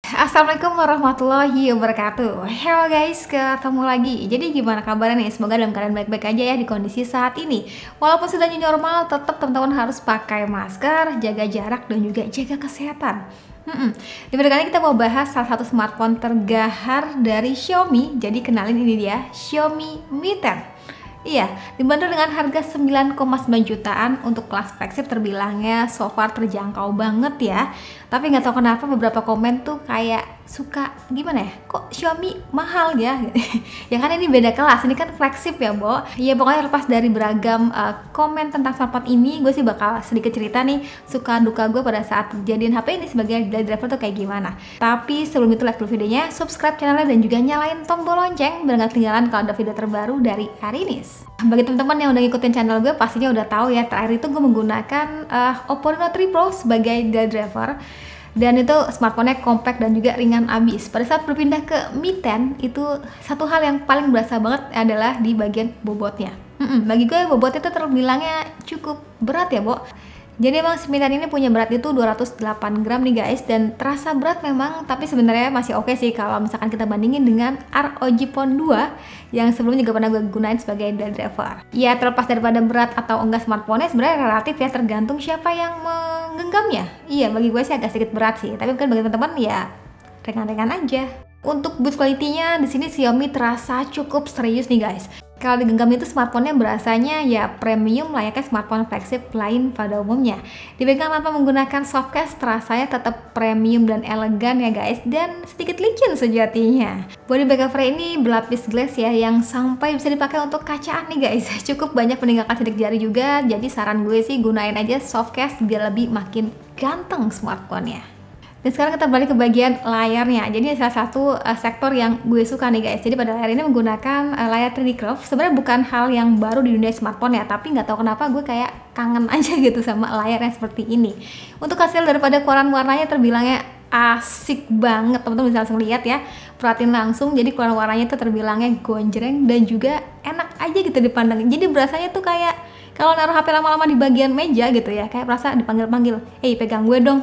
Assalamualaikum warahmatullahi wabarakatuh. Hello guys, ketemu lagi. Jadi gimana kabarnya nih? Semoga dalam keadaan baik-baik aja ya di kondisi saat ini. Walaupun sudah new normal, tetap teman-teman harus pakai masker, jaga jarak, dan juga jaga kesehatan. Di video kali ini kita mau bahas salah satu smartphone tergahar dari Xiaomi. Jadi kenalin, ini dia Xiaomi Mi 10. Iya, dibanderol dengan harga 9,9 jutaan. Untuk kelas flagship terbilangnya so far terjangkau banget ya. Tapi nggak tahu kenapa beberapa komen tuh kayak suka gimana ya, kok Xiaomi mahal ya. Ya kan ini beda kelas, ini kan flagship ya Bo. Ya pokoknya lepas dari beragam komen tentang smartphone ini, gue sih bakal sedikit cerita nih suka duka gue pada saat kejadian HP ini sebagai daily driver tuh kayak gimana. Tapi sebelum itu like dulu videonya, subscribe channelnya, dan juga nyalain tombol lonceng biar nggak ketinggalan kalau ada video terbaru dari Arinis. Bagi teman-teman yang udah ngikutin channel gue pastinya udah tahu ya, terakhir itu gue menggunakan Oppo Reno 3 Pro sebagai daily driver. Dan itu smartphone-nya compact dan juga ringan abis. Pada saat berpindah ke Mi 10, itu satu hal yang paling berasa banget adalah di bagian bobotnya. Bagi gue bobotnya itu terbilangnya cukup berat ya Bo. Jadi emang Mi 10 ini punya berat itu 208 gram nih guys, dan terasa berat memang, tapi sebenarnya masih oke sih kalau misalkan kita bandingin dengan ROG Phone 2 yang sebelumnya juga pernah gue gunain sebagai daily driver. Ya terlepas daripada berat atau enggak smartphone-nya sebenarnya relatif ya, tergantung siapa yang menggenggamnya. Iya, bagi gue sih agak sedikit berat sih, tapi mungkin bagi teman-teman ya ringan-ringan aja. Untuk build quality-nya di sini Xiaomi terasa cukup serius nih guys. Kalau digenggam itu smartphone-nya berasanya ya premium layaknya smartphone flagship lain pada umumnya. Dipegang tanpa menggunakan softcase, terasanya tetap premium dan elegan ya guys, dan sedikit licin sejatinya. Body back cover ini berlapis glass ya, yang sampai bisa dipakai untuk kacaan nih guys. Cukup banyak meninggalkan sidik jari juga, jadi saran gue sih gunain aja softcase biar lebih makin ganteng smartphone-nya. Dan sekarang kita balik ke bagian layarnya. Jadi salah satu sektor yang gue suka nih guys. Jadi pada layar ini menggunakan layar 3D curve. Sebenarnya bukan hal yang baru di dunia smartphone ya, tapi nggak tahu kenapa gue kayak kangen aja gitu sama layar yang seperti ini. Untuk hasil daripada keluaran warnanya terbilangnya asik banget, teman-teman bisa langsung lihat ya, perhatiin langsung. Jadi keluaran warnanya itu terbilangnya gonjreng dan juga enak aja gitu dipandang. Jadi berasanya tuh kayak kalau naruh HP lama-lama di bagian meja gitu ya, kayak perasa dipanggil-panggil, pegang gue dong,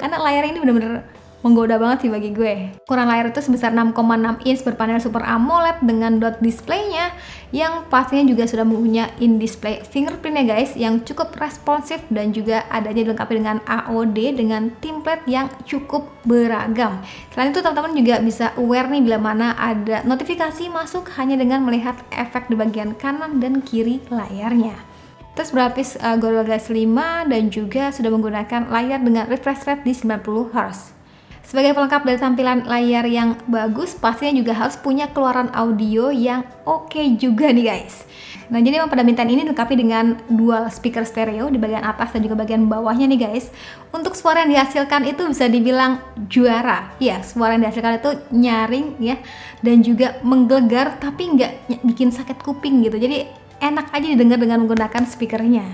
karena layar ini bener-bener menggoda banget sih bagi gue. Ukuran layar itu sebesar 6,6 inch berpanel Super AMOLED dengan dot displaynya yang pastinya juga sudah mempunyai in-display fingerprint ya guys, yang cukup responsif, dan juga adanya dilengkapi dengan AOD dengan template yang cukup beragam. Selain itu teman-teman juga bisa aware nih bila mana ada notifikasi masuk hanya dengan melihat efek di bagian kanan dan kiri layarnya. Terus berlapis Gorilla Glass 5 dan juga sudah menggunakan layar dengan refresh rate di 90 Hz. Sebagai pelengkap dari tampilan layar yang bagus, pastinya juga harus punya keluaran audio yang oke juga nih guys. Nah jadi memang pada Mi 10 ini dilengkapi dengan dual speaker stereo di bagian atas dan juga bagian bawahnya nih guys. Untuk suara yang dihasilkan itu bisa dibilang juara. Ya, suara yang dihasilkan itu nyaring ya, dan juga menggelegar tapi nggak bikin sakit kuping gitu. Jadi enak aja didengar dengan menggunakan speakernya.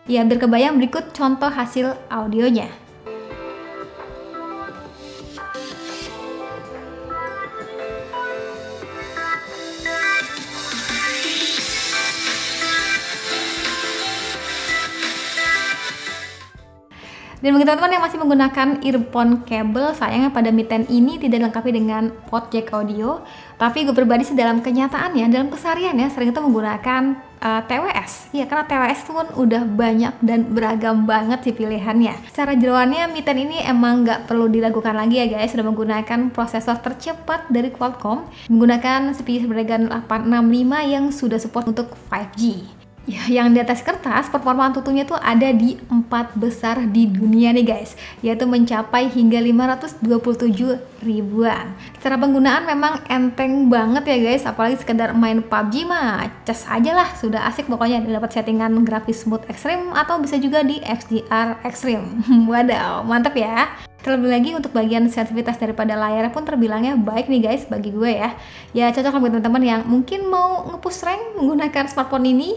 Ya biar kebayang, berikut contoh hasil audionya. Dan bagi teman-teman yang masih menggunakan earphone kabel, sayangnya pada Mi 10 ini tidak dilengkapi dengan port jack audio. Tapi gue pribadi sih dalam kenyataannya, dalam kesehariannya sering itu menggunakan TWS. Ya karena TWS itu kan udah banyak dan beragam banget sih pilihannya. Secara jeroannya Mi 10 ini emang nggak perlu diragukan lagi ya guys, sudah menggunakan prosesor tercepat dari Qualcomm, menggunakan CPU Snapdragon 865 yang sudah support untuk 5G. Ya, yang di atas kertas performa Antutunya tuh ada di 4 besar di dunia nih guys, yaitu mencapai hingga 527 ribuan. Secara penggunaan memang enteng banget ya guys, apalagi sekedar main PUBG mah cas aja lah, sudah asik pokoknya. Dapat settingan grafis smooth ekstrim atau bisa juga di XDR ekstrim. Wadaw, mantap ya. Terlebih lagi untuk bagian sensitivitas daripada layar pun terbilangnya baik nih guys bagi gue ya. Ya cocok bagi teman-teman yang mungkin mau nge-push rank menggunakan smartphone ini.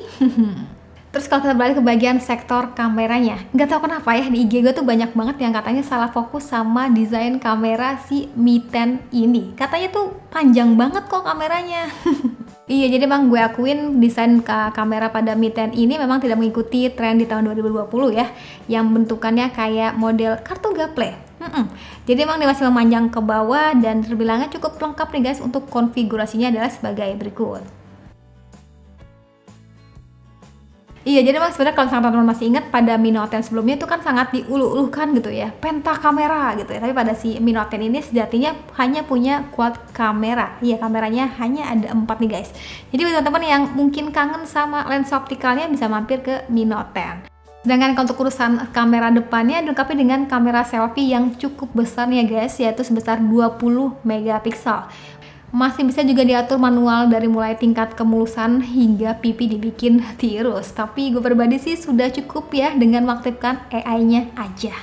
Terus kalau kita balik ke bagian sektor kameranya, nggak tahu kenapa ya di IG gue tuh banyak banget yang katanya salah fokus sama desain kamera si Mi 10 ini. Katanya tuh panjang banget kok kameranya. Iya, jadi emang gue akuin desain kamera pada Mi 10 ini memang tidak mengikuti tren di tahun 2020 ya, yang bentukannya kayak model kartu gaple. Jadi emang dia masih memanjang ke bawah dan terbilangnya cukup lengkap nih guys. Untuk konfigurasinya adalah sebagai berikut. Iya, jadi emang sebenarnya kalau teman-teman masih ingat pada Mi Note 10 sebelumnya itu kan sangat diulu-ulukan gitu ya, penta kamera gitu ya. Tapi pada si Mi Note 10 ini sejatinya hanya punya quad kamera. Iya, kameranya hanya ada 4 nih guys. Jadi buat teman-teman yang mungkin kangen sama lensa optikalnya bisa mampir ke Mi Note 10. Sedangkan untuk urusan kamera depannya dilengkapi dengan kamera selfie yang cukup besar nih ya guys, yaitu sebesar 20 megapiksel. Masih bisa juga diatur manual dari mulai tingkat kemulusan hingga pipi dibikin tirus. Tapi gue pribadi sih sudah cukup ya dengan mengaktifkan AI-nya aja.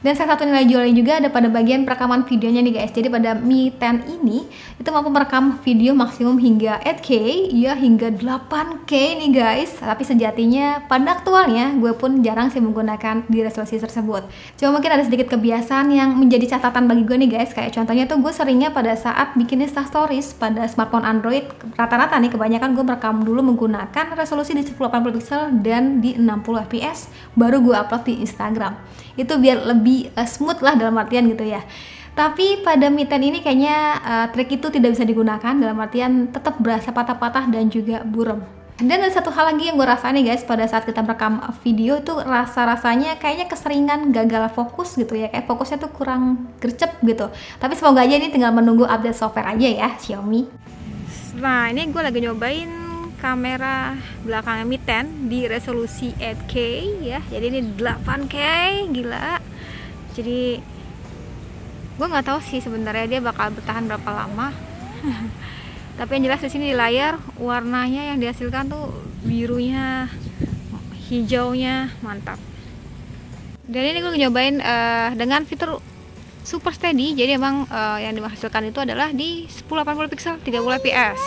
Dan salah satu nilai jualnya juga ada pada bagian perekaman videonya nih guys. Jadi pada Mi 10 ini itu mampu merekam video maksimum hingga 8K ya, hingga 8K nih guys. Tapi sejatinya pada aktualnya gue pun jarang sih menggunakan di resolusi tersebut. Cuma mungkin ada sedikit kebiasaan yang menjadi catatan bagi gue nih guys. Kayak contohnya tuh gue seringnya pada saat bikin Insta Stories pada smartphone Android, rata-rata nih kebanyakan gue merekam dulu menggunakan resolusi di 1080 pixel dan di 60 fps baru gue upload di Instagram. Itu biar lebih smooth lah dalam artian gitu ya. Tapi pada Mi 10 ini kayaknya trik itu tidak bisa digunakan, dalam artian tetap berasa patah-patah dan juga buram. Dan ada satu hal lagi yang gue rasain nih guys, pada saat kita merekam video tuh rasa-rasanya kayaknya keseringan gagal fokus gitu ya, kayak fokusnya tuh kurang gercep gitu. Tapi semoga aja ini tinggal menunggu update software aja ya Xiaomi. Nah ini gue lagi nyobain kamera belakang Mi 10 di resolusi 8K ya, jadi ini 8K, gila. Jadi gue nggak tahu sih sebenarnya dia bakal bertahan berapa lama. Tapi yang jelas di sini di layar warnanya yang dihasilkan tuh birunya, hijaunya mantap. Dan ini gue nyobain dengan fitur super steady. Jadi emang yang dihasilkan itu adalah di 1080 pixel 30 fps.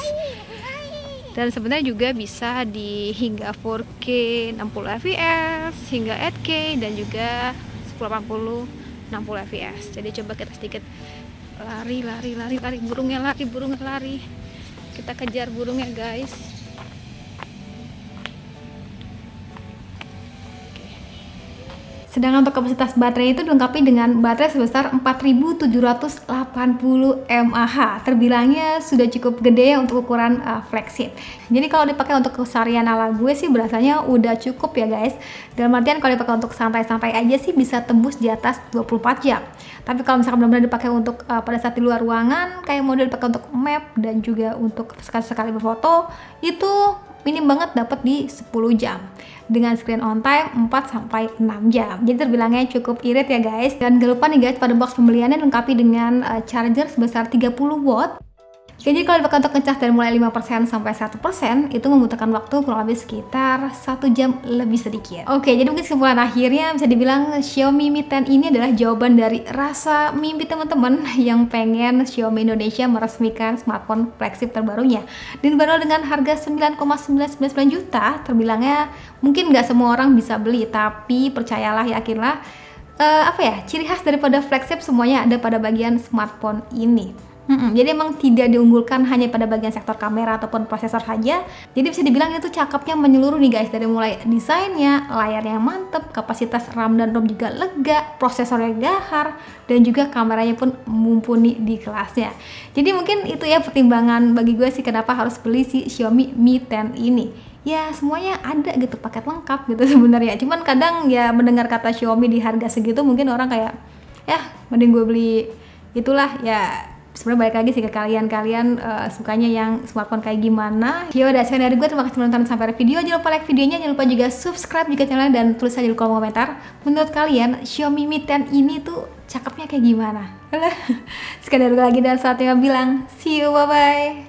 Dan sebenarnya juga bisa di hingga 4K 60 fps, hingga 8K dan juga 1080 60 fps. Jadi coba kita sedikit lari, burungnya lari. Kita kejar burungnya guys. Sedangkan untuk kapasitas baterai itu dilengkapi dengan baterai sebesar 4780 mAh. Terbilangnya sudah cukup gede ya untuk ukuran flagship. Jadi kalau dipakai untuk keseharian ala gue sih berasanya udah cukup ya guys. Dalam artian kalau dipakai untuk santai-santai aja sih bisa tembus di atas 24 jam. Tapi kalau misalkan benar-benar dipakai untuk pada saat di luar ruangan, kayak model dipakai untuk map dan juga untuk sekali-sekali berfoto, itu minim banget dapat di 10 jam dengan screen on time 4-6 jam. Jadi terbilangnya cukup irit ya guys. Dan gak lupa nih guys, pada box pembeliannya dilengkapi dengan charger sebesar 30 watt. Jadi kalau dipakai untuk ngecas dari mulai 5% sampai 1% itu membutuhkan waktu kurang lebih sekitar 1 jam lebih sedikit. Oke, jadi mungkin kesimpulan akhirnya bisa dibilang Xiaomi Mi 10 ini adalah jawaban dari rasa mimpi teman-teman yang pengen Xiaomi Indonesia meresmikan smartphone flagship terbarunya. Dan baru dengan harga 9,999 juta, terbilangnya mungkin nggak semua orang bisa beli, tapi percayalah, yakinlah, ciri khas daripada flagship semuanya ada pada bagian smartphone ini. Jadi emang tidak diunggulkan hanya pada bagian sektor kamera ataupun prosesor saja. Jadi bisa dibilang itu cakepnya menyeluruh nih guys, dari mulai desainnya, layarnya mantep, kapasitas RAM dan ROM juga lega, prosesornya dahar, dan juga kameranya pun mumpuni di kelasnya. Jadi mungkin itu ya pertimbangan bagi gue sih kenapa harus beli si Xiaomi Mi 10 ini. Ya semuanya ada gitu, paket lengkap gitu sebenarnya. Cuman kadang ya mendengar kata Xiaomi di harga segitu mungkin orang kayak ya mending gue beli itulah ya sebenarnya balik lagi sih ke kalian sukanya yang smartphone kayak gimana. Yaudah, sekian dari gue, terima kasih menonton sampai video. Jangan lupa like videonya, jangan lupa juga subscribe juga channelnya, dan tulis aja di kolom komentar menurut kalian Xiaomi Mi 10 ini tuh cakepnya kayak gimana. Sekian dari gue lagi, dan saatnya bilang see you, bye bye.